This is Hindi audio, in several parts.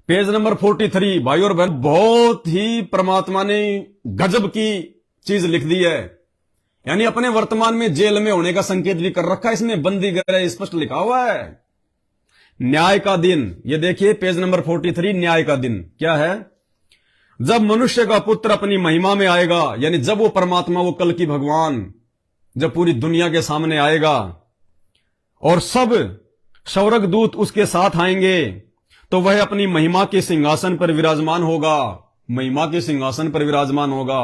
पेज नंबर 43 भाई और बहन, बहुत ही परमात्मा ने गजब की चीज लिख दी है। यानी अपने वर्तमान में जेल में होने का संकेत भी कर रखा है इसमें, बंदी गृह स्पष्ट लिखा हुआ है। न्याय का दिन, ये देखिए पेज नंबर 43, न्याय का दिन क्या है? जब मनुष्य का पुत्र अपनी महिमा में आएगा, यानी जब वो परमात्मा, वो कल की भगवान जब पूरी दुनिया के सामने आएगा और सब स्वर्गदूत उसके साथ आएंगे, तो वह अपनी महिमा के सिंहासन पर विराजमान होगा। महिमा के सिंहासन पर विराजमान होगा।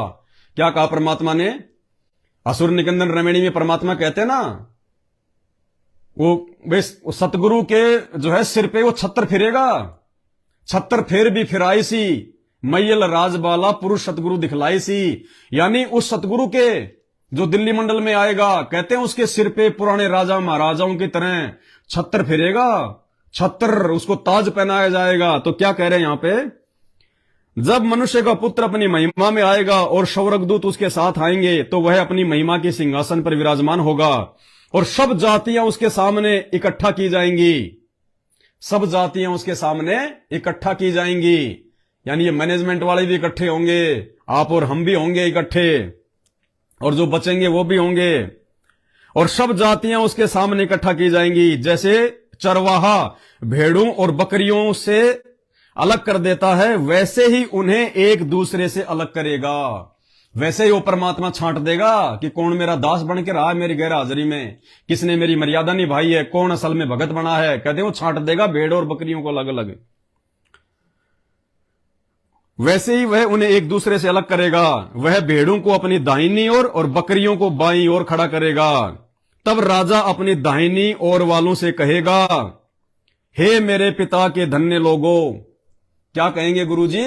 क्या कहा परमात्मा ने? असुर निकंदन रमणी में परमात्मा कहते हैं ना, वो सतगुरु के जो है सिर पे वो छत्र फिरेगा। छत्र फेर भी फिराई सी, मैयल राजबाला पुरुष सतगुरु दिखलाई सी। यानी उस सतगुरु के जो दिल्ली मंडल में आएगा, कहते हैं उसके सिर पे पुराने राजा महाराजाओं की तरह छत्र फिरेगा। छत्र, उसको ताज पहनाया जाएगा। तो क्या कह रहे हैं यहां पे? जब मनुष्य का पुत्र अपनी महिमा में आएगा और स्वर्गदूत उसके साथ आएंगे, तो वह अपनी महिमा के सिंहासन पर विराजमान होगा और सब जातियां उसके सामने इकट्ठा की जाएंगी। सब जातियां उसके सामने इकट्ठा की जाएंगी। यानी ये मैनेजमेंट वाले भी इकट्ठे होंगे, आप और हम भी होंगे इकट्ठे, और जो बचेंगे वो भी होंगे, और सब जातियां उसके सामने इकट्ठा की जाएंगी। जैसे चरवाहा भेड़ों और बकरियों से अलग कर देता है, वैसे ही उन्हें एक दूसरे से अलग करेगा। वैसे ही वो परमात्मा छांट देगा कि कौन मेरा दास बन के रहा है मेरी गैर हाजिरी में, किसने मेरी मर्यादा निभाई है, कौन असल में भगत बना है। कहते हैं वो छांट देगा भेड़ और बकरियों को अलग अलग। वैसे ही वह उन्हें एक दूसरे से अलग करेगा। वह भेड़ों को अपनी दाहिनी ओर और बकरियों को बाईं ओर खड़ा करेगा। तब राजा अपनी दाहिनी ओर वालों से कहेगा, हे मेरे पिता के धन्य लोगो। क्या कहेंगे गुरुजी?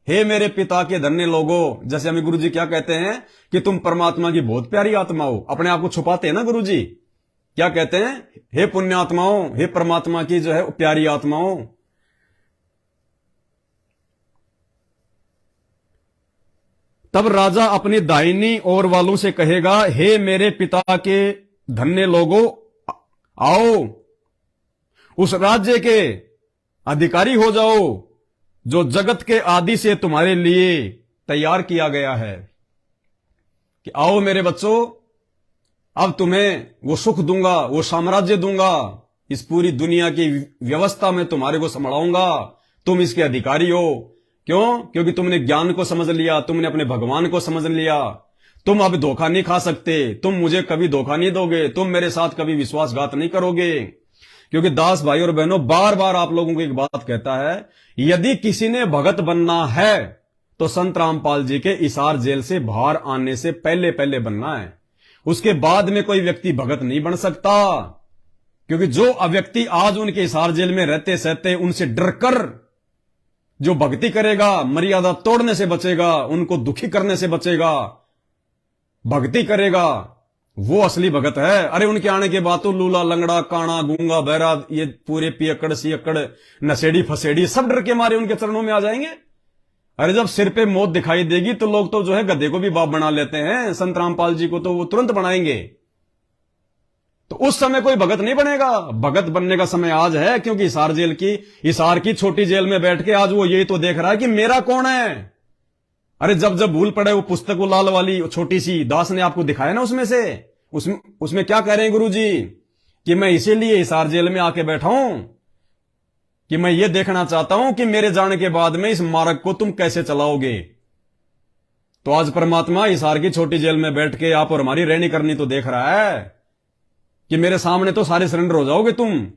हे मेरे पिता के धन्य लोगो। जैसे हमें गुरुजी क्या कहते हैं कि तुम परमात्मा की बहुत प्यारी आत्मा हो। अपने आप को छुपाते हैं ना गुरुजी। क्या कहते हैं? हे पुण्य आत्माओं, हे परमात्मा की जो है प्यारी आत्माओं। तब राजा अपनी दाहिनी ओर वालों से कहेगा, हे मेरे पिता के धन्य लोगो, आओ उस राज्य के अधिकारी हो जाओ जो जगत के आदि से तुम्हारे लिए तैयार किया गया है। कि आओ मेरे बच्चों, अब तुम्हें वो सुख दूंगा, वो साम्राज्य दूंगा, इस पूरी दुनिया की व्यवस्था में तुम्हारे को संभालूंगा, तुम इसके अधिकारी हो। क्यों? क्योंकि तुमने ज्ञान को समझ लिया, तुमने अपने भगवान को समझ लिया। तुम अब धोखा नहीं खा सकते, तुम मुझे कभी धोखा नहीं दोगे, तुम मेरे साथ कभी विश्वासघात नहीं करोगे। क्योंकि दास भाई और बहनों, बार बार आप लोगों को एक बात कहता है, यदि किसी ने भगत बनना है तो संत रामपाल जी के इसार जेल से बाहर आने से पहले पहले बनना है। उसके बाद में कोई व्यक्ति भगत नहीं बन सकता। क्योंकि जो व्यक्ति आज उनके इसार जेल में रहते सहते उनसे डरकर जो भक्ति करेगा, मर्यादा तोड़ने से बचेगा, उनको दुखी करने से बचेगा, भक्ति करेगा, वो असली भगत है। अरे उनके आने के बाद तो लूला लंगड़ा काना गूंगा बहरा, ये पूरे पियकड़ सियकड़ नशेड़ी फसेड़ी सब डर के मारे उनके चरणों में आ जाएंगे। अरे जब सिर पे मौत दिखाई देगी तो लोग तो जो है गधे को भी बाप बना लेते हैं। संत रामपाल जी को तो वो तुरंत बनाएंगे। तो उस समय कोई भगत नहीं बनेगा। भगत बनने का समय आज है। क्योंकि हिसार की छोटी जेल में बैठ के आज वो यही तो देख रहा है कि मेरा कौन है। अरे जब जब भूल पड़े वो पुस्तक वो लाल वाली छोटी सी दास ने आपको दिखाया ना, उसमें क्या कह रहे हैं गुरुजी कि मैं इसीलिए हिसार जेल में आके बैठा हूं कि मैं ये देखना चाहता हूं कि मेरे जाने के बाद में इस मार्ग को तुम कैसे चलाओगे। तो आज परमात्मा हिसार की छोटी जेल में बैठ के आप और हमारी रहनी करनी तो देख रहा है कि मेरे सामने तो सारे सरेंडर हो जाओगे तुम,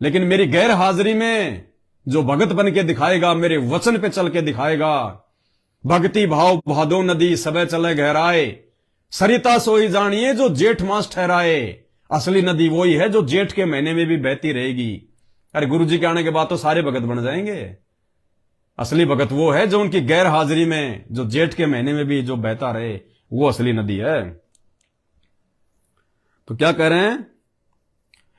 लेकिन मेरी गैर हाजिरी में जो भगत बन के दिखाएगा, मेरे वचन पे चल के दिखाएगा, भक्ति भाव भादो नदी सबे चले गहराए, सरिता सोई जानिए जो जेठ मास ठहराए। असली नदी वही है जो जेठ के महीने में भी बहती रहेगी। अरे गुरुजी के आने के बाद तो सारे भगत बन जाएंगे। असली भगत वो है जो उनकी गैर हाजिरी में, जो जेठ के महीने में भी जो बहता रहे, वो असली नदी है। तो क्या कह रहे हैं?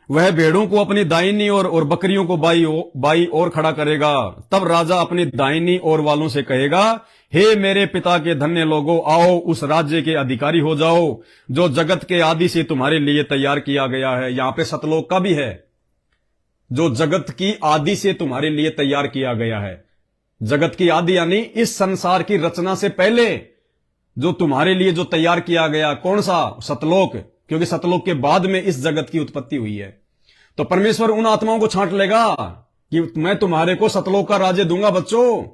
वह भेड़ों को अपनी दाहिनी ओर और बकरियों को बाई ओर खड़ा करेगा। तब राजा अपनी दाहिनी ओर वालों से कहेगा, हे मेरे पिता के धन्य लोगों, आओ उस राज्य के अधिकारी हो जाओ जो जगत के आदि से तुम्हारे लिए तैयार किया गया है। यहां पे सतलोक का भी है। जो जगत की आदि से तुम्हारे लिए तैयार किया गया है। जगत की आदि यानी इस संसार की रचना से पहले जो तुम्हारे लिए जो तैयार किया गया, कौन सा? सतलोक, क्योंकि सतलोक के बाद में इस जगत की उत्पत्ति हुई है। तो परमेश्वर उन आत्माओं को छांट लेगा कि मैं तुम्हारे को सतलोक का राज्य दूंगा बच्चों,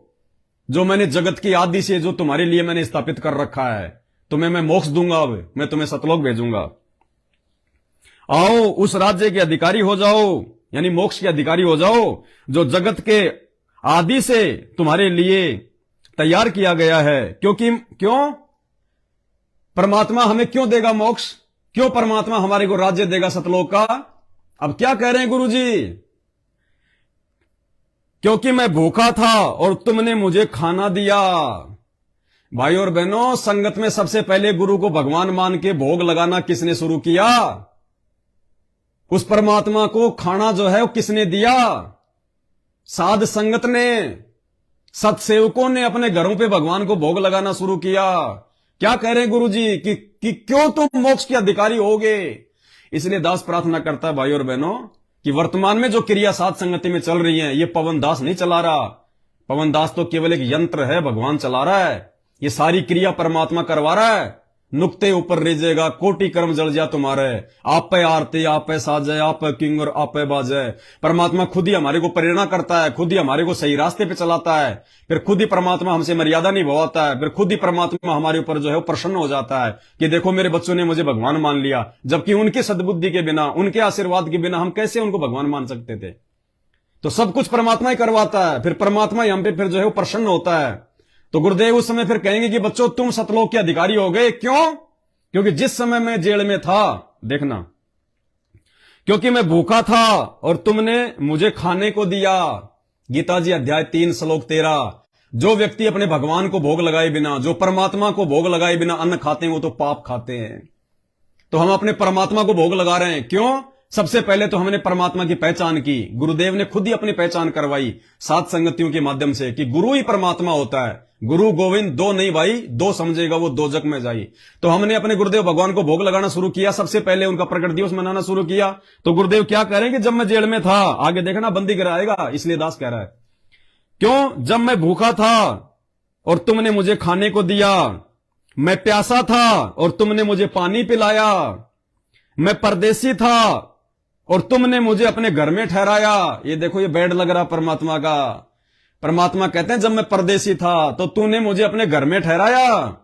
जो मैंने जगत की आदि से जो तुम्हारे लिए मैंने स्थापित कर रखा है। तुम्हें मैं मोक्ष दूंगा, अब मैं तुम्हें सतलोक भेजूंगा। आओ उस राज्य के अधिकारी हो जाओ, यानी मोक्ष के अधिकारी हो जाओ, जो जगत के आदि से तुम्हारे लिए तैयार किया गया है। क्योंकि क्यों परमात्मा हमें क्यों देगा मोक्ष? क्यों परमात्मा हमारे को राज्य देगा सतलोक का? अब क्या कह रहे हैं गुरुजी? क्योंकि मैं भूखा था और तुमने मुझे खाना दिया। भाई और बहनों, संगत में सबसे पहले गुरु को भगवान मान के भोग लगाना किसने शुरू किया? उस परमात्मा को खाना जो है वो किसने दिया? साध संगत ने, सत्सेवकों ने अपने घरों पे भगवान को भोग लगाना शुरू किया। क्या कह रहे हैं गुरुजी कि क्यों तुम मोक्ष के अधिकारी होगे? इसलिए दास प्रार्थना करता है भाई और बहनों कि वर्तमान में जो क्रिया साध संगति में चल रही है, ये पवन दास नहीं चला रहा। पवन दास तो केवल एक यंत्र है, भगवान चला रहा है। ये सारी क्रिया परमात्मा करवा रहा है। नुक्ते ऊपर रेजेगा, कोटि कर्म जल जा तुम्हारे, आप पे आरती, आप पे साजे, आप पे किंग और आप पे बाजे। परमात्मा खुद ही हमारे को प्रेरणा करता है, खुद ही हमारे को सही रास्ते पे चलाता है, फिर खुद ही परमात्मा हमसे मर्यादा निभाता है, फिर खुद ही परमात्मा हमारे ऊपर जो है वो प्रसन्न हो जाता है कि देखो मेरे बच्चों ने मुझे भगवान मान लिया। जबकि उनकी सद्बुद्धि के बिना, उनके आशीर्वाद के बिना हम कैसे उनको भगवान मान सकते थे? तो सब कुछ परमात्मा ही करवाता है, फिर परमात्मा ही हम पे फिर जो है वो प्रसन्न होता है। तो गुरुदेव उस समय फिर कहेंगे कि बच्चों तुम सतलोक के अधिकारी हो गए। क्यों? क्योंकि जिस समय मैं जेल में था, देखना, क्योंकि मैं भूखा था और तुमने मुझे खाने को दिया। गीता जी अध्याय 3 श्लोक 13। जो व्यक्ति अपने भगवान को भोग लगाए बिना, जो परमात्मा को भोग लगाए बिना अन्न खाते हैं, वो तो पाप खाते हैं। तो हम अपने परमात्मा को भोग लगा रहे हैं। क्यों? सबसे पहले तो हमने परमात्मा की पहचान की। गुरुदेव ने खुद ही अपनी पहचान करवाई साध संगतियों के माध्यम से कि गुरु ही परमात्मा होता है। गुरु गोविंद दो नहीं भाई, दो समझेगा वो दो जग में जाई। तो हमने अपने गुरुदेव भगवान को भोग लगाना शुरू किया, सबसे पहले उनका प्रकट दिवस मनाना शुरू किया। तो गुरुदेव क्या कह रहे हैं कि जब मैं जेल में था, आगे देखना बंदी कराएगा, इसलिए दास कह रहा है क्यों? जब मैं भूखा था और तुमने मुझे खाने को दिया, मैं प्यासा था और तुमने मुझे पानी पिलाया, मैं परदेसी था और तुमने मुझे अपने घर में ठहराया। ये देखो, ये बैड लग रहा परमात्मा का। परमात्मा कहते हैं जब मैं परदेसी था तो तूने मुझे अपने घर में ठहराया।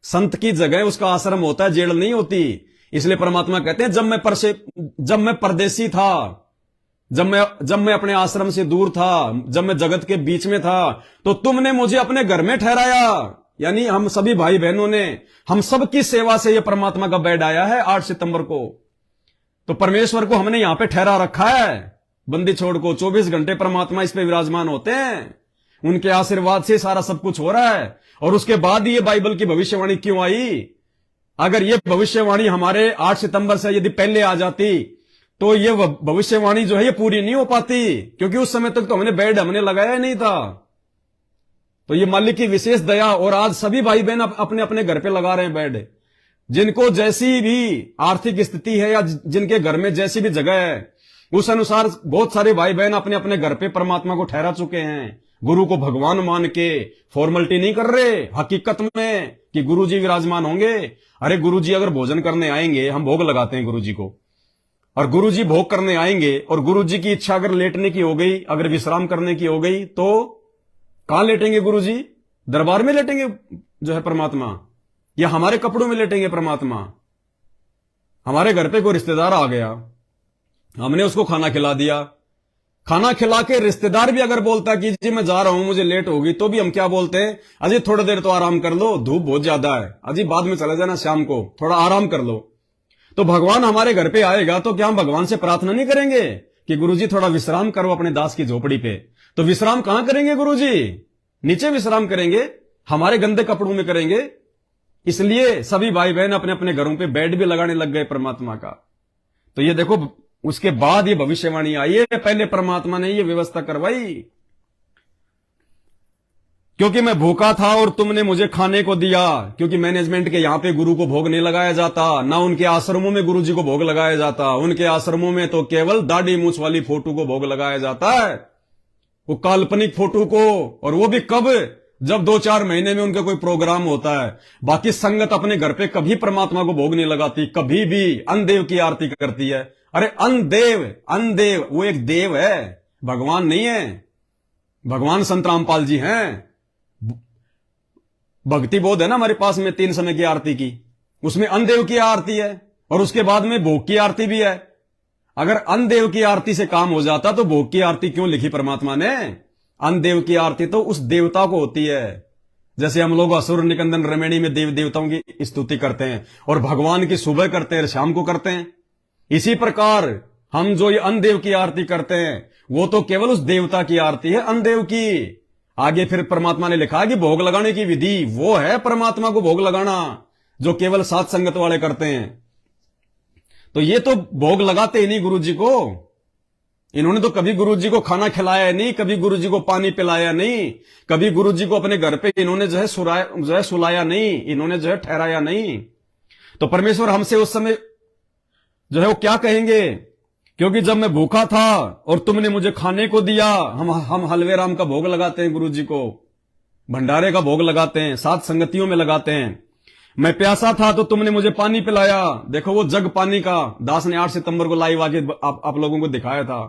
संत की जगह उसका आश्रम होता है, जेल नहीं होती। इसलिए परमात्मा कहते हैं जब मैं परदेसी था, जब मैं अपने आश्रम से दूर था, जब मैं जगत के बीच में था, तो तुमने मुझे अपने घर में ठहराया। यानी हम सभी भाई बहनों ने, हम सबकी सेवा से यह परमात्मा का बेड आया है 8 सितंबर को। तो परमेश्वर को हमने यहां पे ठहरा रखा है। बंदी छोड़ को 24 घंटे परमात्मा इस पे विराजमान होते हैं। उनके आशीर्वाद से सारा सब कुछ हो रहा है। और उसके बाद ये बाइबल की भविष्यवाणी क्यों आई? अगर ये भविष्यवाणी हमारे 8 सितंबर से यदि पहले आ जाती तो ये भविष्यवाणी जो है ये पूरी नहीं हो पाती, क्योंकि उस समय तक तो हमने लगाया नहीं था। तो ये मालिक की विशेष दया। और आज सभी भाई बहन अपने अपने घर पे लगा रहे हैं बेड। जिनको जैसी भी आर्थिक स्थिति है या जिनके घर में जैसी भी जगह है, उस अनुसार बहुत सारे भाई बहन अपने अपने घर पे परमात्मा को ठहरा चुके हैं। गुरु को भगवान मान के फॉर्मेलिटी नहीं कर रहे हकीकत में कि गुरु जी विराजमान होंगे। अरे गुरु जी अगर भोजन करने आएंगे, हम भोग लगाते हैं गुरु जी को, और गुरु जी भोग करने आएंगे और गुरु जी की इच्छा अगर लेटने की हो गई, अगर विश्राम करने की हो गई, तो कहां लेटेंगे गुरु जी? दरबार में लेटेंगे जो है परमात्मा, या हमारे कपड़ों में लेटेंगे परमात्मा? हमारे घर पे कोई रिश्तेदार आ गया, हमने उसको खाना खिला दिया, खाना खिला के रिश्तेदार भी अगर बोलता कि जी मैं जा रहा हूं, मुझे लेट होगी, तो भी हम क्या बोलते हैं? अजी थोड़ी देर तो आराम कर लो, धूप बहुत ज्यादा है, अजी बाद में चले जाना, शाम को थोड़ा आराम कर लो। तो भगवान हमारे घर पे आएगा तो क्या हम भगवान से प्रार्थना नहीं करेंगे कि गुरुजी थोड़ा विश्राम करो अपने दास की झोपड़ी पे? तो विश्राम कहां करेंगे गुरुजी? नीचे विश्राम करेंगे, हमारे गंदे कपड़ों में करेंगे। इसलिए सभी भाई बहन अपने अपने घरों पे बेड भी लगाने लग गए परमात्मा का। तो ये देखो, उसके बाद ये भविष्यवाणी आई है, पहले परमात्मा ने ये व्यवस्था करवाई। क्योंकि मैं भूखा था और तुमने मुझे खाने को दिया। क्योंकि मैनेजमेंट के यहां पे गुरु को भोग नहीं लगाया जाता, ना उनके आश्रमों में गुरु जी को भोग लगाया जाता। उनके आश्रमों में तो केवल दाढ़ी मूछ वाली फोटो को भोग लगाया जाता है, वो काल्पनिक फोटो को। और वो भी कब? जब 2-4 महीने में उनका कोई प्रोग्राम होता है। बाकी संगत अपने घर पे कभी परमात्मा को भोग नहीं लगाती, कभी भी अनदेव की आरती करती है। अरे अनदेव, अनदेव वो एक देव है, भगवान नहीं है। भगवान संत रामपाल जी हैं। भक्ति बोध है ना हमारे पास में 3 समय की आरती की, उसमें अनदेव की आरती है और उसके बाद में भोग की आरती भी है। अगर अनदेव की आरती से काम हो जाता तो भोग की आरती क्यों लिखी परमात्मा ने? अनदेव की आरती तो उस देवता को होती है। जैसे हम लोग असुर निकंदन रमेणी में देव देवताओं की स्तुति करते हैं और भगवान की सुबह करते हैं, शाम को करते हैं। इसी प्रकार हम जो ये अनदेव की आरती करते हैं वो तो केवल उस देवता की आरती है, अनदेव की। आगे फिर परमात्मा ने लिखा कि भोग लगाने की विधि वो है परमात्मा को भोग लगाना, जो केवल सात संगत वाले करते हैं। तो ये तो भोग लगाते ही नहीं गुरु जी को। इन्होंने तो कभी गुरु जी को खाना खिलाया नहीं, कभी गुरु जी को पानी पिलाया नहीं, कभी गुरु जी को अपने घर पे इन्होंने जो है सुलाया नहीं, इन्होंने जो है ठहराया नहीं। तो परमेश्वर हमसे उस समय जो है वो क्या कहेंगे? क्योंकि जब मैं भूखा था और तुमने मुझे खाने को दिया। हम हलवे राम का भोग लगाते हैं गुरु जी को, भंडारे का भोग लगाते हैं, सात संगतियों में लगाते हैं। मैं प्यासा था तो तुमने मुझे पानी पिलाया। देखो वो जग पानी का दास ने 8 सितंबर को लाइव आके आप लोगों को दिखाया था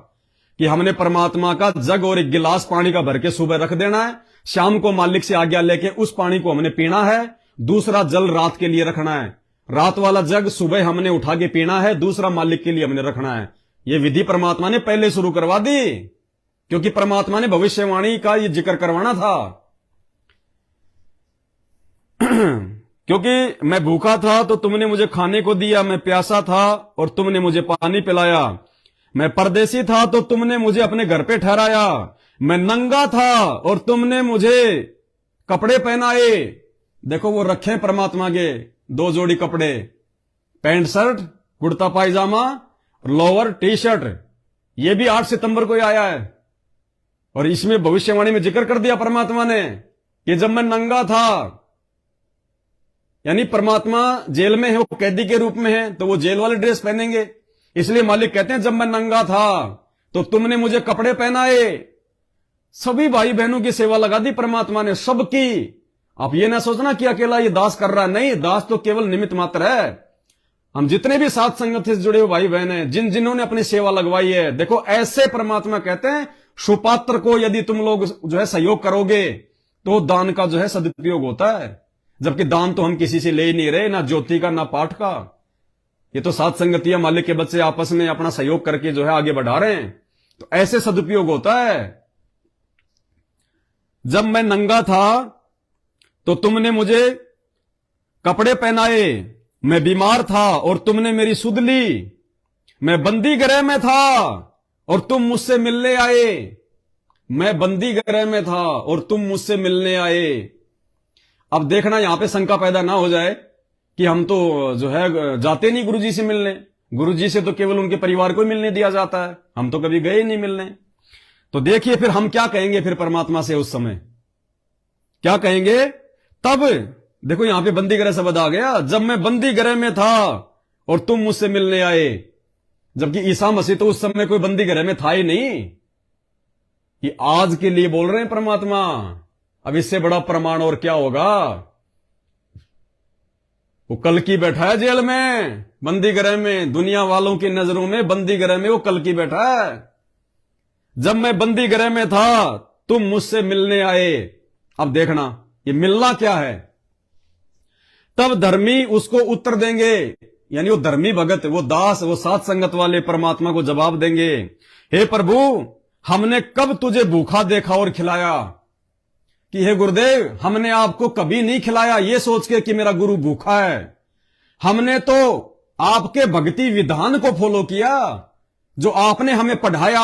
कि हमने परमात्मा का जग और 1 गिलास पानी का भर के सुबह रख देना है, शाम को मालिक से आज्ञा लेके उस पानी को हमने पीना है। दूसरा जल रात के लिए रखना है, रात वाला जग सुबह हमने उठा के पीना है, दूसरा मालिक के लिए हमने रखना है। ये विधि परमात्मा ने पहले शुरू करवा दी, क्योंकि परमात्मा ने भविष्यवाणी का ये जिक्र करवाना था। क्योंकि मैं भूखा था तो तुमने मुझे खाने को दिया, मैं प्यासा था और तुमने मुझे पानी पिलाया, मैं परदेसी था तो तुमने मुझे अपने घर पे ठहराया, मैं नंगा था और तुमने मुझे कपड़े पहनाए। देखो वो रखे परमात्मा के 2 जोड़ी कपड़े, पैंट शर्ट, कुर्ता पायजामा, लोअर टी शर्ट। ये भी 8 सितंबर को ही आया है और इसमें भविष्यवाणी में जिक्र कर दिया परमात्मा ने कि जब मैं नंगा था, यानी परमात्मा जेल में है, वो कैदी के रूप में है, तो वो जेल वाले ड्रेस पहनेंगे। इसलिए मालिक कहते हैं जब मैं नंगा था तो तुमने मुझे कपड़े पहनाए। सभी भाई बहनों की सेवा लगा दी परमात्मा ने, सबकी। आप ये ना सोचना कि अकेला ये दास कर रहा है, नहीं, दास तो केवल निमित्त मात्र है। हम जितने भी सात संगत से जुड़े हुए भाई बहन हैं, जिन्होंने अपनी सेवा लगवाई है, देखो ऐसे परमात्मा कहते हैं सुपात्र को यदि तुम लोग जो है सहयोग करोगे तो दान का जो है सदुपयोग होता है। जबकि दान तो हम किसी से ले ही नहीं रहे, ना ज्योति का ना पाठ का। ये तो सात संगतियां मालिक के बच्चे आपस में अपना सहयोग करके जो है आगे बढ़ा रहे हैं, तो ऐसे सदुपयोग होता है। जब मैं नंगा था तो तुमने मुझे कपड़े पहनाए, मैं बीमार था और तुमने मेरी सुध ली, मैं बंदी गृह में था और तुम मुझसे मिलने आए। मैं बंदी गृह में था और तुम मुझसे मिलने आए। अब देखना यहां पे शंका पैदा ना हो जाए कि हम तो जो है जाते नहीं गुरुजी से मिलने, गुरुजी से तो केवल उनके परिवार को ही मिलने दिया जाता है, हम तो कभी गए नहीं मिलने। तो देखिए फिर हम क्या कहेंगे फिर परमात्मा से उस समय, क्या कहेंगे तब? देखो यहां पे बंदी गृह शब्द आ गया, जब मैं बंदी गृह में था और तुम मुझसे मिलने आए। जबकि ईसा मसीह तो उस समय कोई बंदी गृह में था ही नहीं, ये आज के लिए बोल रहे हैं परमात्मा। अब इससे बड़ा प्रमाण और क्या होगा? वो कल की बैठा है जेल में, बंदी गृह में, दुनिया वालों की नजरों में बंदी गृह में वो कल की बैठा है। जब मैं बंदी गृह में था तुम मुझसे मिलने आए। अब देखना ये मिलना क्या है। तब धर्मी उसको उत्तर देंगे, यानी वो धर्मी भगत, वो दास, वो सात संगत वाले परमात्मा को जवाब देंगे, हे प्रभु हमने कब तुझे भूखा देखा और खिलाया? कि हे गुरुदेव हमने आपको कभी नहीं खिलाया ये सोच के कि मेरा गुरु भूखा है। हमने तो आपके भक्ति विधान को फॉलो किया जो आपने हमें पढ़ाया।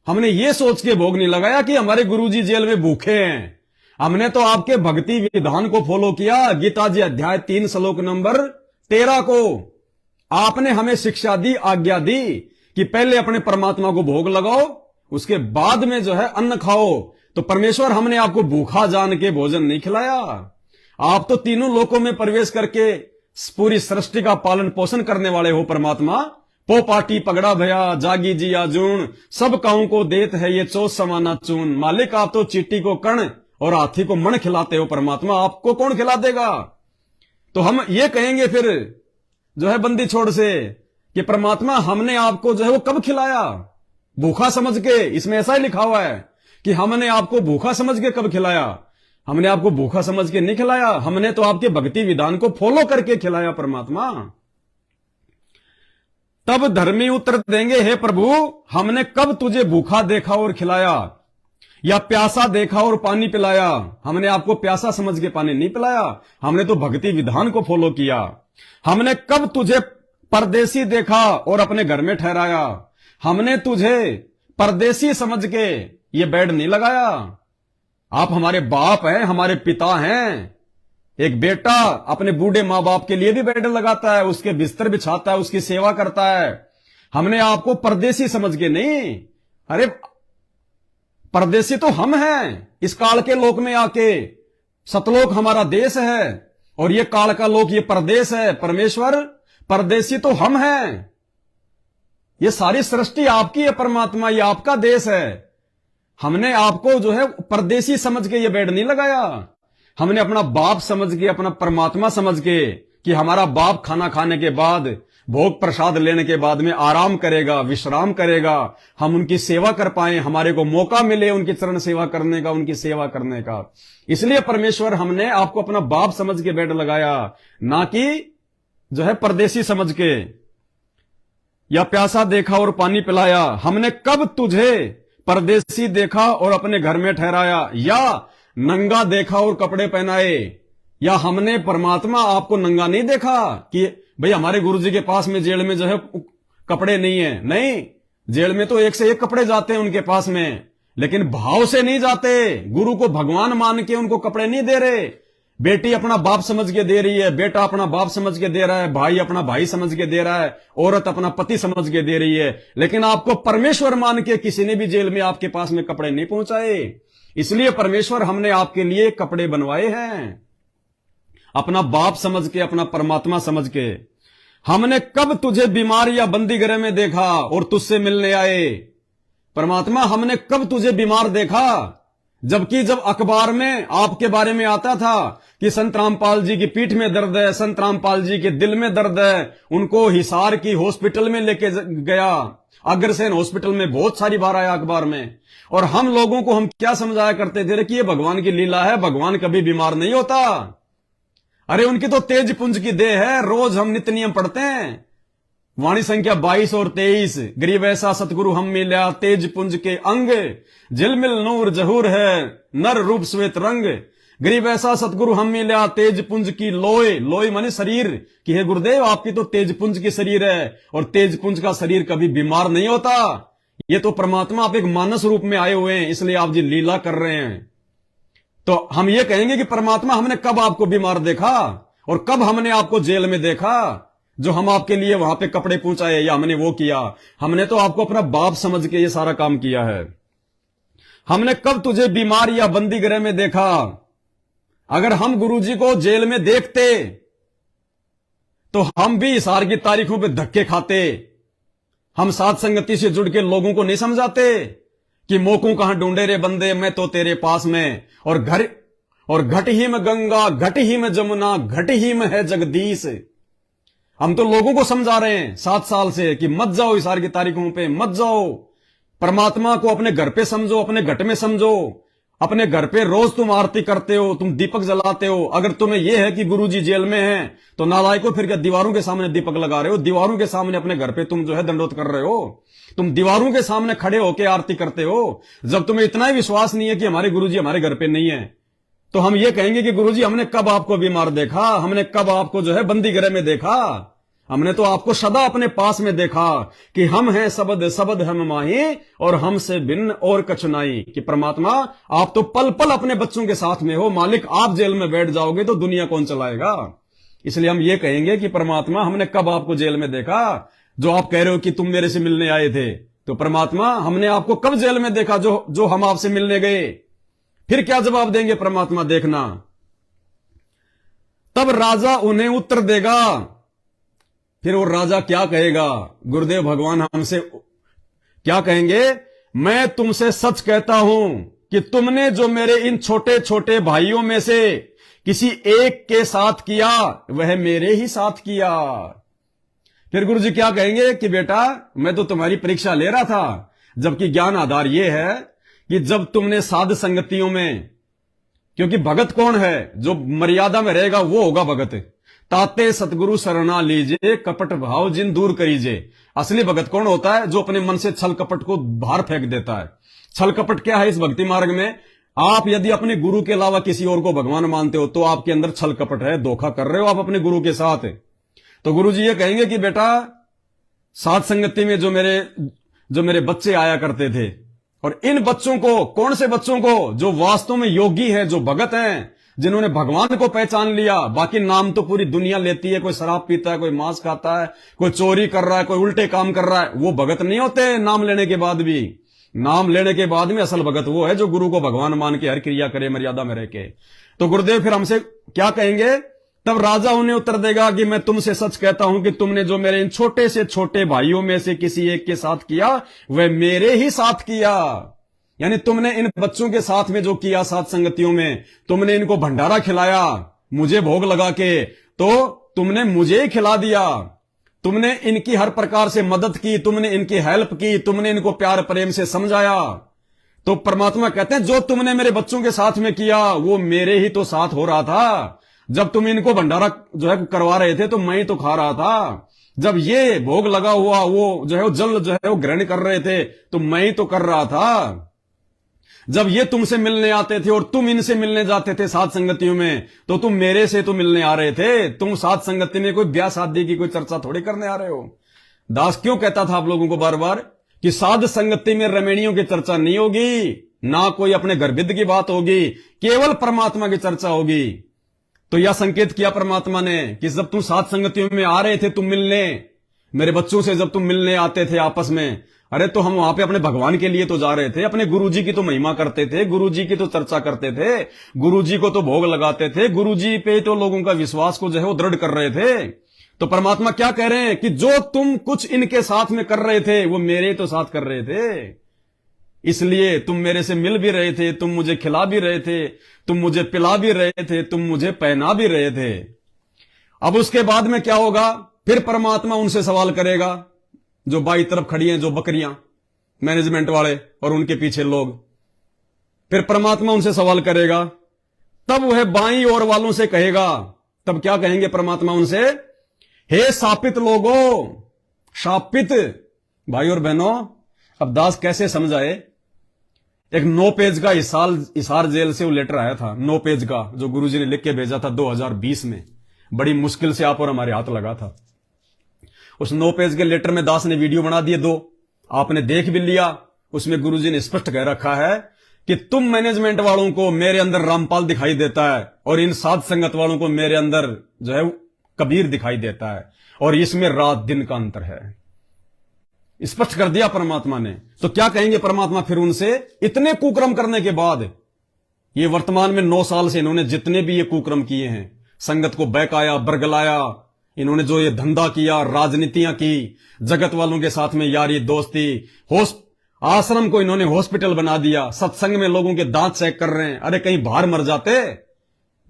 हमने ये सोच के भोग नहीं लगाया कि हमारे गुरुजी जेल में भूखे हैं। हमने तो आपके भक्ति विधान को फॉलो किया। गीता जी अध्याय 3 श्लोक नंबर 13 को आपने हमें शिक्षा दी, आज्ञा दी कि पहले अपने परमात्मा को भोग लगाओ, उसके बाद में जो है अन्न खाओ। तो परमेश्वर हमने आपको भूखा जान के भोजन नहीं खिलाया। आप तो तीनों लोकों में प्रवेश करके पूरी सृष्टि का पालन पोषण करने वाले हो परमात्मा। पो पाटी पगड़ा भया जागी जी आजून, सब काऊ को देत है ये चोस समाना चून। मालिक आप तो चींटी को कण और हाथी को मण खिलाते हो परमात्मा, आपको कौन खिला देगा? तो हम ये कहेंगे फिर जो है बंदी छोड़ से कि परमात्मा हमने आपको जो है वो कब खिलाया? भूखा समझ के। इसमें ऐसा ही लिखा हुआ है कि हमने आपको भूखा समझ के कब खिलाया? हमने आपको भूखा समझ के नहीं खिलाया, हमने तो आपके भक्ति विधान को फॉलो करके खिलाया परमात्मा। तब धर्मी उत्तर देंगे, हे प्रभु हमने कब तुझे भूखा देखा और खिलाया, या प्यासा देखा और पानी पिलाया? हमने आपको प्यासा समझ के पानी नहीं पिलाया, हमने तो भक्ति विधान को फॉलो किया। हमने कब तुझे परदेसी देखा और अपने घर में ठहराया? हमने तुझे परदेसी समझ के ये बेड नहीं लगाया। आप हमारे बाप हैं, हमारे पिता हैं। एक बेटा अपने बूढ़े मां बाप के लिए भी बेड लगाता है, उसके बिस्तर बिछाता है, उसकी सेवा करता है। हमने आपको परदेसी समझ के नहीं। अरे परदेसी तो हम हैं इस काल के लोक में आके। सतलोक हमारा देश है और ये काल का लोक ये परदेश है। परमेश्वर परदेसी तो हम हैं। ये सारी सृष्टि आपकी है परमात्मा, ये आपका देश है। हमने आपको जो है परदेसी समझ के ये बेड नहीं लगाया। हमने अपना बाप समझ के, अपना परमात्मा समझ के कि हमारा बाप खाना खाने के बाद, भोग प्रसाद लेने के बाद में आराम करेगा, विश्राम करेगा, हम उनकी सेवा कर पाए, हमारे को मौका मिले उनकी चरण सेवा करने का, उनकी सेवा करने का। इसलिए परमेश्वर हमने आपको अपना बाप समझ के बेड लगाया, ना कि जो है परदेसी समझ के। या प्यासा देखा और पानी पिलाया, हमने कब तुझे परदेसी देखा और अपने घर में ठहराया? या नंगा देखा और कपड़े पहनाए? या हमने परमात्मा आपको नंगा नहीं देखा कि भाई हमारे गुरुजी के पास में जेल में जो है कपड़े नहीं है? नहीं, जेल में तो एक से एक कपड़े जाते हैं उनके पास में, लेकिन भाव से नहीं जाते। गुरु को भगवान मान के उनको कपड़े नहीं दे रहे। बेटी अपना बाप समझ के दे रही है, बेटा अपना बाप समझ के दे रहा है, भाई अपना भाई समझ के दे रहा है, औरत अपना पति समझ के दे रही है, लेकिन आपको परमेश्वर मान के किसी ने भी जेल में आपके पास में कपड़े नहीं पहुंचाए। इसलिए परमेश्वर हमने आपके लिए कपड़े बनवाए हैं, अपना बाप समझ के, अपना परमात्मा समझ के। हमने कब तुझे बीमार या बंदी गृह में देखा और तुझसे मिलने आए? परमात्मा हमने कब तुझे बीमार देखा? जबकि जब अखबार में आपके बारे में आता था कि संत रामपाल जी की पीठ में दर्द है, संत रामपाल जी के दिल में दर्द है, उनको हिसार की हॉस्पिटल में लेके गया, अग्रसेन हॉस्पिटल में बहुत सारी बार आया अखबार में। और हम लोगों को हम क्या समझाया करते थे कि ये भगवान की लीला है, भगवान कभी बीमार नहीं होता। अरे उनकी तो तेज पुंज की देह है। रोज हम नित्य नियम पढ़ते हैं, वाणी संख्या 22 और 23, गरीब ऐसा सतगुरु हम मिला तेज पुंज के अंग, झिलमिल नूर जहूर है नर रूप श्वेत रंग। गरीब ऐसा सतगुरु हम मिला तेज पुंज की लोय, लोय माने शरीर कि हे गुरुदेव आपकी तो तेज पुंज की शरीर है, और तेज पुंज का शरीर कभी बीमार नहीं होता। ये तो परमात्मा आप एक मानस रूप में आए हुए हैं, इसलिए आप जी लीला कर रहे हैं। तो हम ये कहेंगे कि परमात्मा हमने कब आपको बीमार देखा और कब हमने आपको जेल में देखा जो हम आपके लिए वहां पे कपड़े पहुंचाए या हमने वो किया? हमने तो आपको अपना बाप समझ के ये सारा काम किया है। हमने कब तुझे बीमार या बंदी गृह में देखा? अगर हम गुरुजी को जेल में देखते तो हम भी हिसार की तारीखों पे धक्के खाते। हम साथ संगति से जुड़ के लोगों को नहीं समझाते कि मोकू कहां ढूंढे रे बंदे, मैं तो तेरे पास में, और घट ही में गंगा, घट ही में जमुना, घट ही में है जगदीश। हम तो लोगों को समझा रहे हैं 7 साल से कि मत जाओ हिसार की तारीखों पे, मत जाओ। परमात्मा को अपने घर पे समझो, अपने घट में समझो। अपने घर पे रोज तुम आरती करते हो, तुम दीपक जलाते हो। अगर तुम्हें यह है कि गुरुजी जेल में हैं तो नालायकों फिर क्या दीवारों के सामने दीपक लगा रहे हो? दीवारों के सामने अपने घर पे तुम जो है दंडोत कर रहे हो, तुम दीवारों के सामने खड़े होकर आरती करते हो। जब तुम्हें इतना ही विश्वास नहीं है कि हमारे गुरुजी हमारे घर पे नहीं है, तो हम ये कहेंगे कि गुरुजी हमने कब आपको बीमार देखा? हमने कब आपको जो है बंदी गृह में देखा? हमने तो आपको सदा अपने पास में देखा कि हम हैं सबद सबद हम माही और हमसे भिन्न और कछुनाई। कि परमात्मा आप तो पल पल अपने बच्चों के साथ में हो। मालिक आप जेल में बैठ जाओगे तो दुनिया कौन चलाएगा? इसलिए हम ये कहेंगे कि परमात्मा हमने कब आपको जेल में देखा? जो आप कह रहे हो कि तुम मेरे से मिलने आए थे, तो परमात्मा हमने आपको कब जेल में देखा जो हम आपसे मिलने गए? फिर क्या जवाब देंगे परमात्मा, देखना। तब राजा उन्हें उत्तर देगा। फिर वो राजा क्या कहेगा, गुरुदेव भगवान हमसे क्या कहेंगे, मैं तुमसे सच कहता हूं कि तुमने जो मेरे इन छोटे छोटे भाइयों में से किसी एक के साथ किया वह मेरे ही साथ किया। फिर गुरु जी क्या कहेंगे कि बेटा मैं तो तुम्हारी परीक्षा ले रहा था, जबकि ज्ञान आधार यह है कि जब तुमने साध संगतियों में, क्योंकि भगत कौन है, जो मर्यादा में रहेगा वो होगा भगत। ताते सतगुरु शरणा लीजिए, कपट भाव जिन दूर करीजिए। असली भगत कौन होता है, जो अपने मन से छल कपट को बाहर फेंक देता है। छल कपट क्या है इस भक्ति मार्ग में, आप यदि अपने गुरु के अलावा किसी और को भगवान मानते हो तो आपके अंदर छल कपट है, धोखा कर रहे हो आप अपने गुरु के साथ। तो गुरु जी ये कहेंगे कि बेटा साध संगति में जो मेरे बच्चे आया करते थे, और इन बच्चों को, कौन से बच्चों को, जो वास्तव में योगी हैं, जो भगत हैं, जिन्होंने भगवान को पहचान लिया। बाकी नाम तो पूरी दुनिया लेती है, कोई शराब पीता है, कोई मांस खाता है, कोई चोरी कर रहा है, कोई उल्टे काम कर रहा है, वो भगत नहीं होते नाम लेने के बाद भी। नाम लेने के बाद में असल भगत वो है जो गुरु को भगवान मान के हर क्रिया करे मर्यादा में रह के। तो गुरुदेव फिर हमसे क्या कहेंगे, तब राजा उन्हें उत्तर देगा कि मैं तुमसे सच कहता हूं कि तुमने जो मेरे इन छोटे से छोटे भाइयों में से किसी एक के साथ किया वह मेरे ही साथ किया। यानी तुमने इन बच्चों के साथ में जो किया, साथ संगतियों में तुमने इनको भंडारा खिलाया, मुझे भोग लगा के, तो तुमने मुझे ही खिला दिया। तुमने इनकी हर प्रकार से मदद की, तुमने इनकी हेल्प की, तुमने इनको प्यार प्रेम से समझाया। तो परमात्मा कहते हैं जो तुमने मेरे बच्चों के साथ में किया वो मेरे ही तो साथ हो रहा था। जब तुम इनको भंडारा जो है करवा रहे थे तो मैं ही तो खा रहा था। जब ये भोग लगा हुआ वो जो है वो जल जो है वो ग्रहण कर रहे थे तो मैं ही तो कर रहा था। जब ये तुमसे मिलने आते थे और तुम इनसे मिलने जाते थे साथ संगतियों में, तो तुम मेरे से तो मिलने आ रहे थे। तुम साथ संगति में कोई ब्याह शादी की कोई चर्चा थोड़ी करने आ रहे हो। दास क्यों कहता था आप लोगों को बार बार कि साध संगति में रमणियों की चर्चा नहीं होगी, ना कोई अपने गर्भिद की बात होगी, केवल परमात्मा की चर्चा होगी। तो यह संकेत किया परमात्मा ने कि जब तुम साथ संगतियों में आ रहे थे, तुम मिलने, मेरे बच्चों से जब तुम मिलने आते थे आपस में, अरे तो हम वहां पे अपने भगवान के लिए तो जा रहे थे, अपने गुरुजी की तो महिमा करते थे, गुरुजी की तो चर्चा करते थे, गुरुजी को तो भोग लगाते थे, गुरुजी पे तो लोगों का विश्वास को जो है वो दृढ़ कर रहे थे। तो परमात्मा क्या कह रहे हैं कि जो तुम कुछ इनके साथ में कर रहे थे वो मेरे तो साथ कर रहे थे, इसलिए तुम मेरे से मिल भी रहे थे, तुम मुझे खिला भी रहे थे, तुम मुझे पिला भी रहे थे, तुम मुझे पहना भी रहे थे। अब उसके बाद में क्या होगा, फिर परमात्मा उनसे सवाल करेगा, जो बाई तरफ खड़ी हैं जो बकरियां, मैनेजमेंट वाले और उनके पीछे लोग, फिर परमात्मा उनसे सवाल करेगा। तब वह बाई ओर वालों से कहेगा, तब क्या कहेंगे परमात्मा उनसे, हे शापित लोगों, शापित भाई और बहनों। अब दास कैसे समझाए, एक 9 पेज का हिसार जेल से वो लेटर आया था, 9 पेज का, जो गुरुजी ने लिख के भेजा था 2020 में, बड़ी मुश्किल से आप और हमारे हाथ लगा था। उस 9 पेज के लेटर में दास ने वीडियो बना दिए 2, आपने देख भी लिया। उसमें गुरुजी ने स्पष्ट कह रखा है कि तुम मैनेजमेंट वालों को मेरे अंदर रामपाल दिखाई देता है और इन साध संगत वालों को मेरे अंदर जो है कबीर दिखाई देता है, और इसमें रात दिन का अंतर है। स्पष्ट कर दिया परमात्मा ने। तो क्या कहेंगे परमात्मा फिर उनसे, इतने कुक्रम करने के बाद, ये वर्तमान में 9 साल से इन्होंने जितने भी ये कुक्रम किए हैं, संगत को बहकाया, बरगलाया, इन्होंने जो ये धंधा किया, राजनीतियां की, जगत वालों के साथ में यारी दोस्ती, आश्रम को इन्होंने हॉस्पिटल बना दिया, सत्संग में लोगों के दांत चेक कर रहे हैं। अरे कहीं बाहर मर जाते,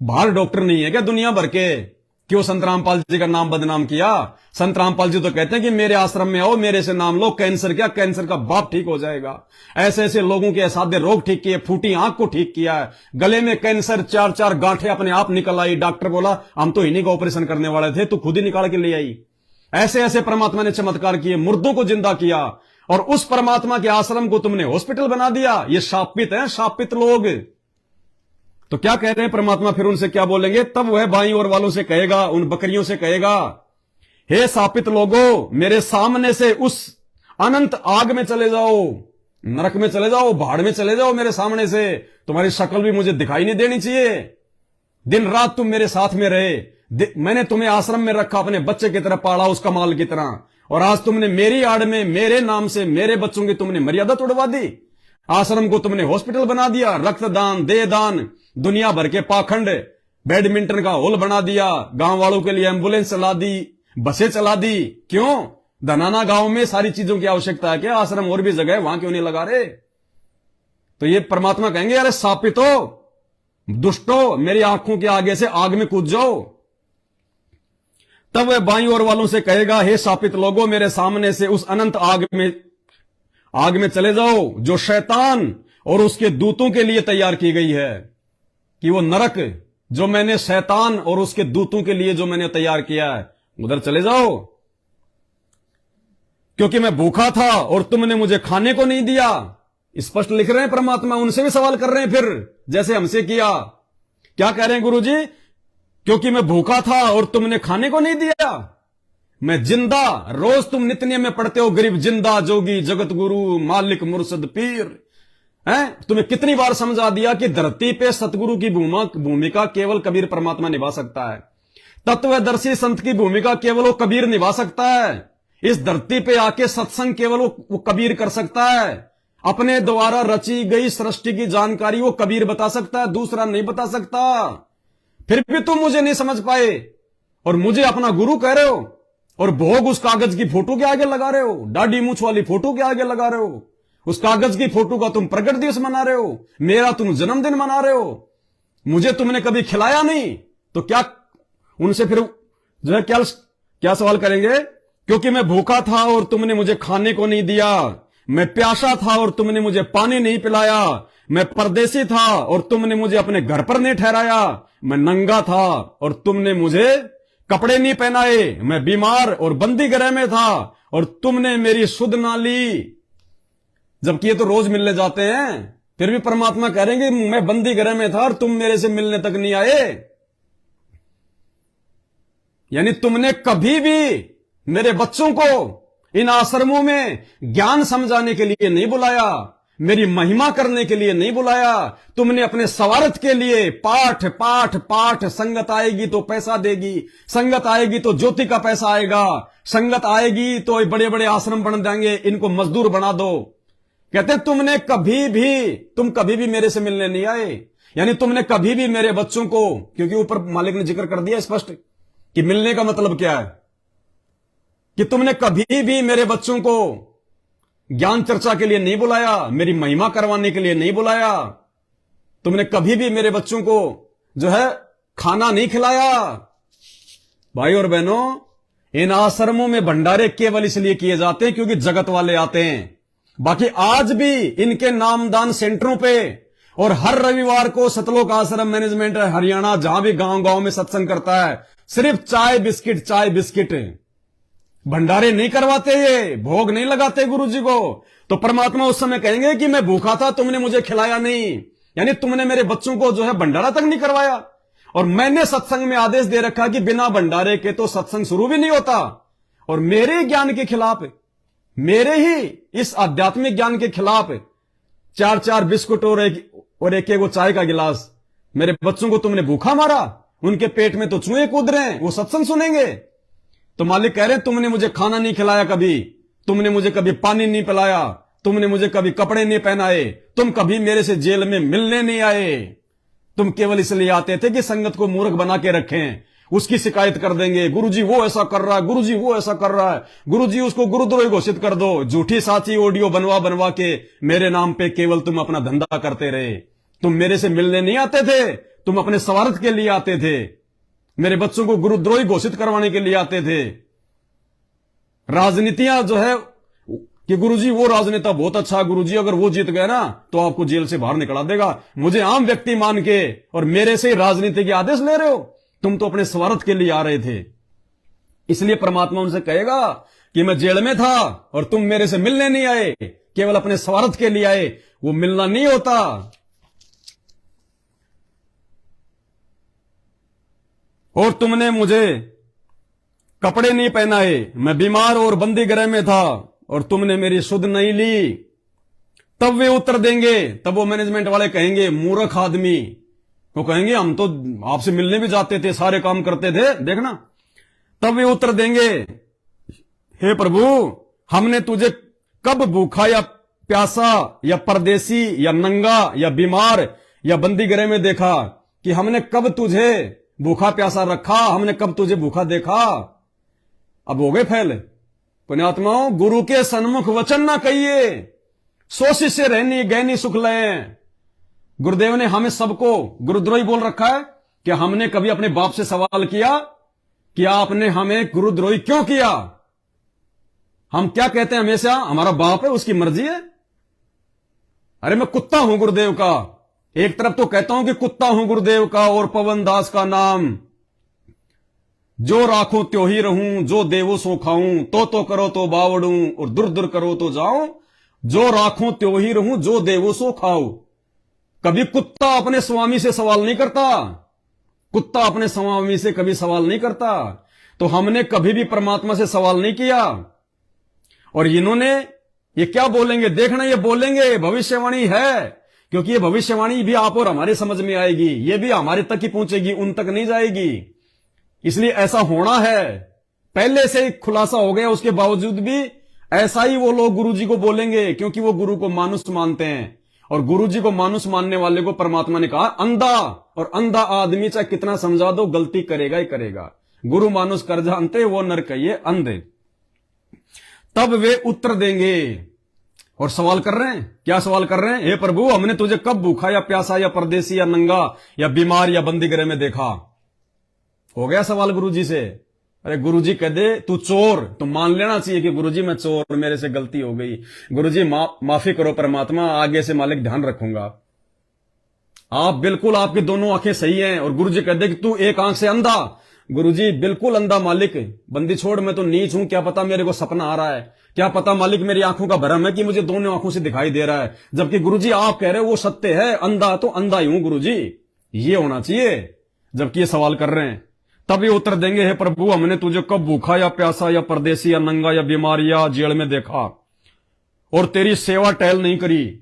बाहर डॉक्टर नहीं है क्या दुनिया भर के, क्यों संत रामपाल जी का नाम बदनाम किया। संत रामपाल जी तो कहते हैं कि मेरे आश्रम में आओ, मेरे से नाम लो, कैंसर क्या, कैंसर का बाप ठीक हो जाएगा। ऐसे ऐसे लोगों के असाध्य रोग ठीक किए, फूटी आंख को ठीक किया है, गले में कैंसर 4-4 गांठें अपने आप निकल आई, डॉक्टर बोला हम तो इन्हीं का ऑपरेशन करने वाले थे, तू खुद ही निकाल के ले आई। ऐसे ऐसे परमात्मा ने चमत्कार किए, मुर्दों को जिंदा किया, और उस परमात्मा के आश्रम को तुमने हॉस्पिटल बना दिया। ये शापित है, शापित लोग। तो क्या कह रहे हैं परमात्मा फिर उनसे क्या बोलेंगे, तब वह बाईं ओर वालों से कहेगा, उन बकरियों से कहेगा, हे शापित लोगों, मेरे सामने से उस अनंत आग में चले जाओ, नरक में चले जाओ, भाड़ में चले जाओ, मेरे सामने से। तुम्हारी शक्ल भी मुझे दिखाई नहीं देनी चाहिए, दिन रात तुम मेरे साथ में रहे। मैंने तुम्हें आश्रम में रखा, अपने बच्चे की तरह पाला, उस कमाल की तरह, और आज तुमने मेरी आड़ में, मेरे नाम से मेरे बच्चों की तुमने मर्यादा तोड़वा दी। आश्रम को तुमने हॉस्पिटल बना दिया, रक्तदान, देहदान, दुनिया भर के पाखंड, बैडमिंटन का हॉल बना दिया, गांव वालों के लिए एम्बुलेंस चला दी, बसें चला दी। क्यों? धनाना गांव में सारी चीजों की आवश्यकता है क्या? आश्रम और भी जगह है, वहां क्यों नहीं लगा रहे? तो ये परमात्मा कहेंगे, अरे सापितो, दुष्टो, मेरी आंखों के आगे से आग में कूद जाओ। तब वह बाईं ओर वालों से कहेगा, हे शापित लोगों, मेरे सामने से उस अनंत आग में चले जाओ जो शैतान और उसके दूतों के लिए तैयार की गई है। कि वो नरक जो मैंने शैतान और उसके दूतों के लिए जो मैंने तैयार किया है, उधर चले जाओ। क्योंकि मैं भूखा था और तुमने मुझे खाने को नहीं दिया। स्पष्ट लिख रहे हैं परमात्मा, उनसे भी सवाल कर रहे हैं फिर, जैसे हमसे किया। क्या कह रहे हैं गुरुजी? क्योंकि मैं भूखा था और तुमने खाने को नहीं दिया। मैं जिंदा, रोज तुम नित्य नियम में पढ़ते हो, गरीब जिंदा जोगी जगत गुरु मालिक मुर्शद पीर, हैं? तुम्हें कितनी बार समझा दिया कि धरती पे सतगुरु की भूमिका केवल कबीर परमात्मा निभा सकता है। तत्वदर्शी संत की भूमिका केवल वो कबीर निभा सकता है। इस धरती पे आके सत्संग केवल वो कबीर कर सकता है। अपने द्वारा रची गई सृष्टि की जानकारी वो कबीर बता सकता है, दूसरा नहीं बता सकता। फिर भी तुम मुझे नहीं समझ पाए और मुझे अपना गुरु कह रहे हो, और भोग उस कागज की फोटो के आगे लगा रहे हो, दाढ़ी मूछ वाली फोटो के आगे लगा रहे हो। उस कागज की फोटो का तुम प्रकट दिवस मना रहे हो, मेरा तुम जन्मदिन मना रहे हो। मुझे तुमने कभी खिलाया नहीं, तो क्या उनसे फिर जो है क्या सवाल करेंगे? क्योंकि मैं भूखा था और तुमने मुझे खाने को नहीं दिया, मैं प्यासा था और तुमने मुझे पानी नहीं पिलाया, मैं परदेसी था और तुमने मुझे अपने घर पर नहीं ठहराया, मैं नंगा था और तुमने मुझे कपड़े नहीं पहनाए, मैं बीमार और बंदी गृह में था और तुमने मेरी सुध ना ली। जबकि ये तो रोज मिलने जाते हैं, फिर भी परमात्मा कह रहे हैं मैं बंदी गृह में था और तुम मेरे से मिलने तक नहीं आए। यानी तुमने कभी भी मेरे बच्चों को इन आश्रमों में ज्ञान समझाने के लिए नहीं बुलाया, मेरी महिमा करने के लिए नहीं बुलाया। तुमने अपने स्वार्थ के लिए पाठ पाठ पाठ, संगत आएगी तो पैसा देगी, संगत आएगी तो ज्योति का पैसा आएगा, संगत आएगी तो बड़े बड़े आश्रम बन जाएंगे, इनको मजदूर बना दो। कहते तुम कभी भी मेरे से मिलने नहीं आए। यानी तुमने कभी भी मेरे बच्चों को, क्योंकि ऊपर मालिक ने जिक्र कर दिया स्पष्ट कि मिलने का मतलब क्या है, कि तुमने कभी भी मेरे बच्चों को ज्ञान चर्चा के लिए नहीं बुलाया, मेरी महिमा करवाने के लिए नहीं बुलाया। तुमने कभी भी मेरे बच्चों को जो है खाना नहीं खिलाया। भाई और बहनों, इन आश्रमों में भंडारे केवल इसलिए किए जाते हैं क्योंकि जगत वाले आते हैं। बाकी आज भी इनके नामदान सेंटरों पे और हर रविवार को सतलोक आश्रम मैनेजमेंट हरियाणा जहां भी गांव गांव में सत्संग करता है, सिर्फ चाय बिस्किट भंडारे नहीं करवाते, ये भोग नहीं लगाते गुरुजी को। तो परमात्मा उस समय कहेंगे कि मैं भूखा था, तुमने मुझे खिलाया नहीं। यानी तुमने मेरे बच्चों को जो है भंडारा तक नहीं करवाया। और मैंने सत्संग में आदेश दे रखा कि बिना भंडारे के तो सत्संग शुरू भी नहीं होता। और मेरे ज्ञान के खिलाफ, मेरे ही इस आध्यात्मिक ज्ञान के खिलाफ 4 बिस्कुट और एक वो चाय का गिलास मेरे बच्चों को तुमने भूखा मारा। उनके पेट में तो चूहे कूद रहे हैं, वो सत्संग सुनेंगे? तो मालिक कह रहे हैं तुमने मुझे खाना नहीं खिलाया, कभी तुमने मुझे कभी पानी नहीं पिलाया, तुमने मुझे कभी कपड़े नहीं पहनाए, तुम कभी मेरे से जेल में मिलने नहीं आए। तुम केवल इसलिए आते थे कि संगत को मूर्ख बना के रखें, उसकी शिकायत कर देंगे, गुरुजी वो ऐसा कर रहा है, गुरुजी वो ऐसा कर रहा है, गुरुजी उसको गुरुद्रोही घोषित कर दो। झूठी साची ऑडियो बनवा के मेरे नाम पे केवल तुम अपना धंधा करते रहे। तुम मेरे से मिलने नहीं आते थे, तुम अपने स्वार्थ के लिए आते थे, मेरे बच्चों को गुरुद्रोही घोषित करवाने के लिए आते थे। राजनीतियां जो है कि गुरुजी वो राजनेता बहुत अच्छा, गुरुजी अगर वो जीत गया ना तो आपको जेल से बाहर निकला देगा, मुझे आम व्यक्ति मान के और मेरे से राजनीति के आदेश ले रहे हो। तुम तो अपने स्वार्थ के लिए आ रहे थे। इसलिए परमात्मा उनसे कहेगा कि मैं जेल में था और तुम मेरे से मिलने नहीं आए, केवल अपने स्वार्थ के लिए आए। वो मिलना नहीं होता। और तुमने मुझे कपड़े नहीं पहनाए, मैं बीमार और बंदी गृह में था और तुमने मेरी सुध नहीं ली। तब वे उत्तर देंगे, तब वो मैनेजमेंट वाले कहेंगे, मूर्ख आदमी। वो कहेंगे हम तो आपसे मिलने भी जाते थे, सारे काम करते थे, देखना। तब वे उत्तर देंगे, हे प्रभु, हमने तुझे कब भूखा या प्यासा या परदेसी या नंगा या बीमार या बंदी गृह में देखा? कि हमने कब तुझे भूखा प्यासा रखा, हमने कब तुझे भूखा देखा? अब हो गए फैल। पुण्यात्माओं, गुरु के सन्मुख वचन ना कहिए, सो शिष्य रहनी गहनी सुख लें। गुरुदेव ने हमें सबको गुरुद्रोही बोल रखा है कि हमने कभी अपने बाप से सवाल किया कि आपने हमें गुरुद्रोही क्यों किया? हम क्या कहते हैं हमेशा? हमारा बाप है, उसकी मर्जी है। अरे मैं कुत्ता हूं गुरुदेव का। एक तरफ तो कहता हूं कि कुत्ता हूं गुरुदेव का और पवन दास का नाम, जो राखूं त्यों ही रहूं, जो देवो सो खाऊं, तो करो तो बावड़ूं और दूर दूर करो तो जाऊं, जो राखूं त्यों ही रहूं, जो देवो सो खाऊं। कभी कुत्ता अपने स्वामी से सवाल नहीं करता, कुत्ता अपने स्वामी से कभी सवाल नहीं करता। तो हमने कभी भी परमात्मा से सवाल नहीं किया। और इन्होंने ये क्या बोलेंगे देखना, ये बोलेंगे भविष्यवाणी है, क्योंकि ये भविष्यवाणी भी आप और हमारे समझ में आएगी, ये भी हमारे तक ही पहुंचेगी, उन तक नहीं जाएगी। इसलिए ऐसा होना है, पहले से ही खुलासा हो गया, उसके बावजूद भी ऐसा ही वो लोग गुरुजी को बोलेंगे, क्योंकि वो गुरु को मानुष मानते हैं। और गुरुजी को मानुष मानने वाले को परमात्मा ने कहा अंधा, और अंधा आदमी चाहे कितना समझा दो गलती करेगा ही करेगा। गुरु मानुष कर जानते वो नर कहिए अंधे। तब वे उत्तर देंगे और सवाल कर रहे हैं। क्या सवाल कर रहे हैं? हे प्रभु, हमने तुझे कब भूखा या प्यासा या परदेसी या नंगा या बीमार या बंदी गृह में देखा? हो गया सवाल गुरुजी से। अरे गुरुजी कह दे तू चोर, तो मान लेना चाहिए कि गुरुजी मैं चोर, मेरे से गलती हो गई, गुरुजी माफी करो परमात्मा, आगे से मालिक ध्यान रखूंगा। आप बिल्कुल, आपकी दोनों आंखें सही हैं। और गुरुजी कह दे कि तू एक आंख से अंधा। गुरुजी बिल्कुल अंधा मालिक, बंदी छोड़, मैं तो नीच हूं, क्या पता मेरे को सपना आ रहा है, क्या पता मालिक मेरी आंखों का भ्रम है कि मुझे दोनों आंखों से दिखाई दे रहा है। जबकि गुरुजी आप कह रहे हो वो सत्य है, अंधा तो अंधा ही हूं गुरुजी, ये होना चाहिए। जबकि ये सवाल कर रहे हैं, तब ये उत्तर देंगे, हे प्रभु, हमने तुझे कब भूखा या प्यासा या परदेसी या नंगा या बीमार या जेल में देखा और तेरी सेवा टहल नहीं करी?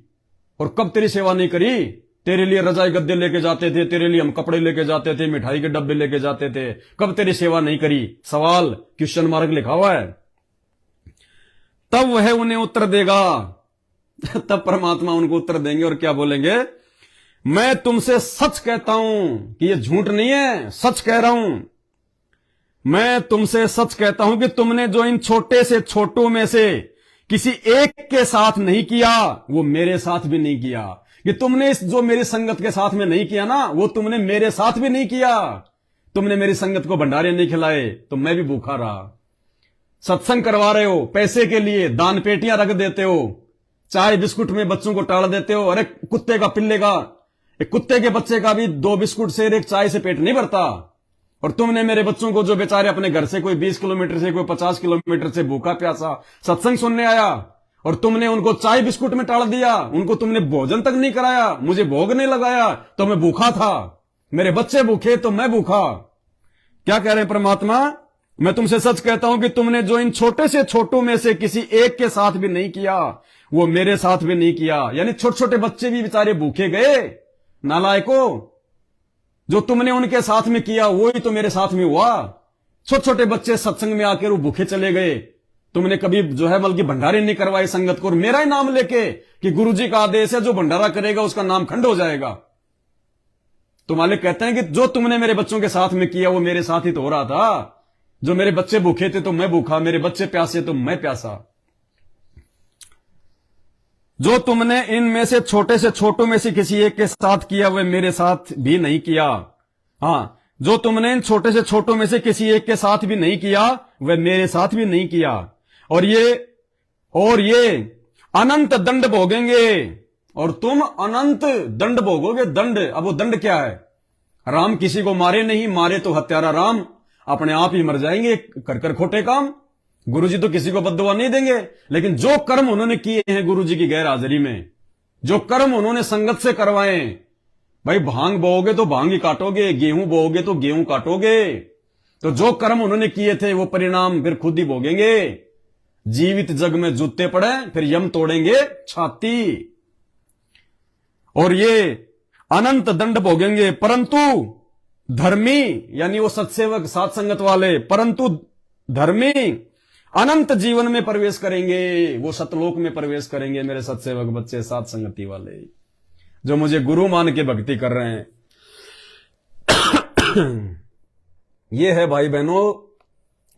और कब तेरी सेवा नहीं करी? तेरे लिए रजाई गद्दे लेके जाते थे, तेरे लिए हम कपड़े लेके जाते थे, मिठाई के डब्बे लेके जाते थे, कब तेरी सेवा नहीं करी? सवाल क्वेश्चन मार्क लिखा हुआ है। तब वह उन्हें उत्तर देगा तब परमात्मा उनको उत्तर देंगे और क्या बोलेंगे? मैं तुमसे सच कहता हूं कि ये झूठ नहीं है, सच कह रहा हूं। मैं तुमसे सच कहता हूं कि तुमने जो इन छोटे से छोटों में से किसी एक के साथ नहीं किया, वो मेरे साथ भी नहीं किया। कि तुमने इस जो मेरी संगत के साथ में नहीं किया ना, वो तुमने मेरे साथ भी नहीं किया। तुमने मेरी संगत को भंडारे नहीं खिलाए तो मैं भी भूखा रहा। सत्संग करवा रहे हो पैसे के लिए, दान पेटियां रख देते हो, चाय बिस्कुट में बच्चों को टाल देते हो। अरे कुत्ते का पिल्ले का, एक कुत्ते के बच्चे का भी 2 बिस्कुट से एक चाय से पेट नहीं भरता। और तुमने मेरे बच्चों को, जो बेचारे अपने घर से कोई 20 किलोमीटर से, कोई 50 किलोमीटर से भूखा प्यासा सत्संग सुनने आया, और तुमने उनको चाय बिस्कुट में टाल दिया, उनको तुमने भोजन तक नहीं कराया, मुझे भोग नहीं लगाया, तो मैं भूखा था। मेरे बच्चे भूखे तो मैं भूखा। क्या कह रहे हैं परमात्मा? मैं तुमसे सच कहता हूं कि तुमने जो इन छोटे से छोटों में से किसी एक के साथ भी नहीं किया, वो मेरे साथ भी नहीं किया। यानी छोटे छोटे बच्चे भी बेचारे भूखे गए। नालायको, जो तुमने उनके साथ में किया वो ही तो मेरे साथ में हुआ। छोटे छोटे बच्चे सत्संग में आकर वो भूखे चले गए। तुमने कभी जो है बल्कि भंडारे नहीं करवाए संगत को, और मेरा ही नाम लेके कि गुरुजी का आदेश है, जो भंडारा करेगा उसका नाम खंड हो जाएगा। तो मालिक कहते हैं कि जो तुमने मेरे बच्चों के साथ में किया वो मेरे साथ ही तो हो रहा था। जो मेरे बच्चे भूखे थे तो मैं भूखा, मेरे बच्चे प्यासे तो मैं प्यासा। जो तुमने इनमें से छोटे से छोटों में से किसी एक के साथ किया वह मेरे साथ भी नहीं किया। हां, जो तुमने इन छोटे से छोटों में से किसी एक के साथ भी नहीं किया वह मेरे साथ भी नहीं किया। और ये अनंत दंड भोगेंगे, और तुम अनंत दंड भोगोगे। दंड, अब वो दंड क्या है? राम किसी को मारे नहीं, मारे तो हत्यारा राम, अपने आप ही मर जाएंगे कर कर खोटे काम। गुरुजी तो किसी को बद्दुआ नहीं देंगे, लेकिन जो कर्म उन्होंने किए हैं गुरुजी की गैर हाजिरी में, जो कर्म उन्होंने संगत से करवाए, भाई भांग बोओगे तो भांग ही काटोगे, गेहूं बोओगे तो गेहूं काटोगे। तो जो कर्म उन्होंने किए थे वो परिणाम फिर खुद ही भोगेंगे। जीवित जग में जूते पड़े फिर यम तोड़ेंगे छाती। और ये अनंत दंड भोगेंगे। परंतु धर्मी, यानी वो सत्सेवक सात संगत वाले, परंतु धर्मी अनंत जीवन में प्रवेश करेंगे, वो सतलोक में प्रवेश करेंगे। मेरे सत्सेवक बच्चे, साथ संगति वाले जो मुझे गुरु मान के भक्ति कर रहे हैं, ये है भाई बहनों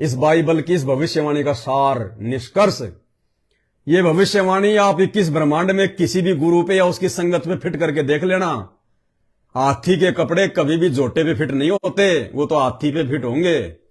इस बाइबल की इस भविष्यवाणी का सार निष्कर्ष। ये भविष्यवाणी आप 21 ब्रह्मांड में किसी भी गुरु पे या उसकी संगत पे फिट करके देख लेना। हाथी के कपड़े कभी भी जोटे पे फिट नहीं होते, वो तो हाथी पे फिट होंगे।